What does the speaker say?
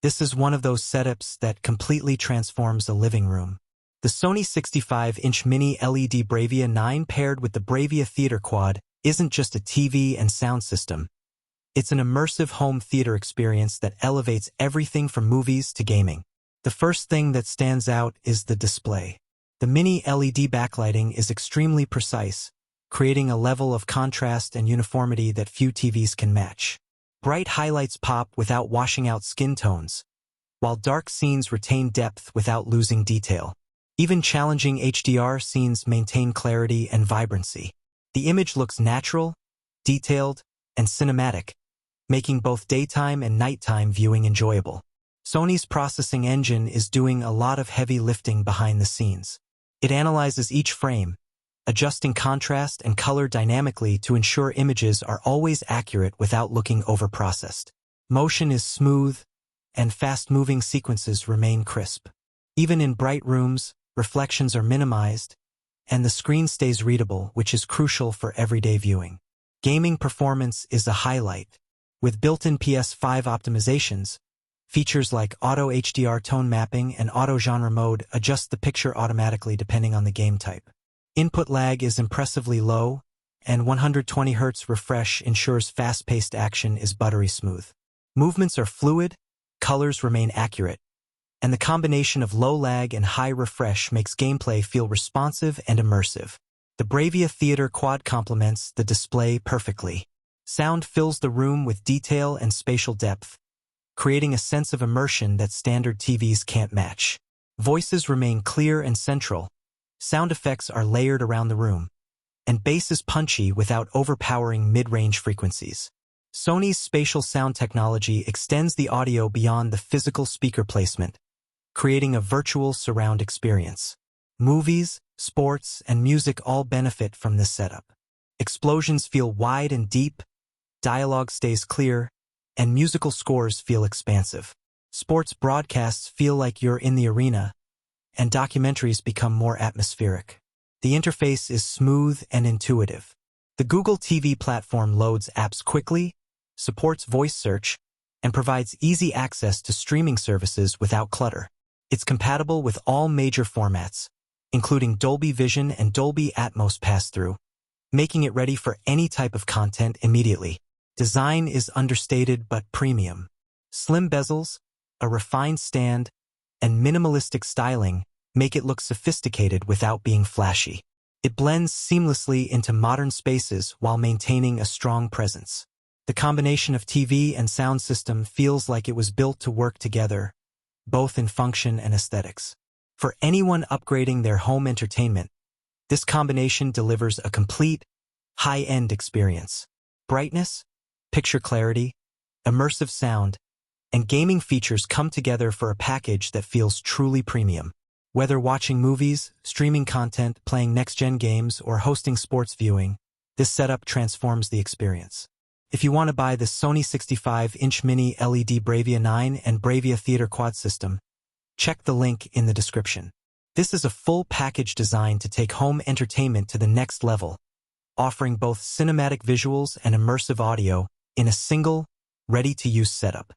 This is one of those setups that completely transforms a living room. The Sony 65-inch mini LED BRAVIA 9 paired with the BRAVIA Theater Quad isn't just a TV and sound system. It's an immersive home theater experience that elevates everything from movies to gaming. The first thing that stands out is the display. The mini LED backlighting is extremely precise, creating a level of contrast and uniformity that few TVs can match. Bright highlights pop without washing out skin tones, while dark scenes retain depth without losing detail. Even challenging HDR scenes maintain clarity and vibrancy. The image looks natural, detailed, and cinematic, making both daytime and nighttime viewing enjoyable. Sony's processing engine is doing a lot of heavy lifting behind the scenes. It analyzes each frame, adjusting contrast and color dynamically to ensure images are always accurate without looking overprocessed. Motion is smooth, and fast-moving sequences remain crisp. Even in bright rooms, reflections are minimized, and the screen stays readable, which is crucial for everyday viewing. Gaming performance is a highlight. With built-in PS5 optimizations, features like Auto HDR tone mapping and Auto Genre Mode adjust the picture automatically depending on the game type. Input lag is impressively low, and 120 Hz refresh ensures fast-paced action is buttery smooth. Movements are fluid, colors remain accurate, and the combination of low lag and high refresh makes gameplay feel responsive and immersive. The BRAVIA Theater Quad complements the display perfectly. Sound fills the room with detail and spatial depth, creating a sense of immersion that standard TVs can't match. Voices remain clear and central, sound effects are layered around the room, and bass is punchy without overpowering mid-range frequencies. Sony's spatial sound technology extends the audio beyond the physical speaker placement, creating a virtual surround experience. Movies, sports, and music all benefit from this setup. Explosions feel wide and deep, dialogue stays clear, and musical scores feel expansive. Sports broadcasts feel like you're in the arena, and documentaries become more atmospheric. The interface is smooth and intuitive. The Google TV platform loads apps quickly, supports voice search, and provides easy access to streaming services without clutter. It's compatible with all major formats, including Dolby Vision and Dolby Atmos pass-through, making it ready for any type of content immediately. Design is understated but premium. Slim bezels, a refined stand, and minimalistic styling make it look sophisticated without being flashy. It blends seamlessly into modern spaces while maintaining a strong presence. The combination of TV and sound system feels like it was built to work together, both in function and aesthetics. For anyone upgrading their home entertainment, this combination delivers a complete, high-end experience. Brightness, picture clarity, immersive sound, and gaming features come together for a package that feels truly premium. Whether watching movies, streaming content, playing next-gen games, or hosting sports viewing, this setup transforms the experience. If you want to buy the Sony 65-inch mini LED BRAVIA 9 and BRAVIA Theater Quad system, check the link in the description. This is a full package designed to take home entertainment to the next level, offering both cinematic visuals and immersive audio in a single, ready-to-use setup.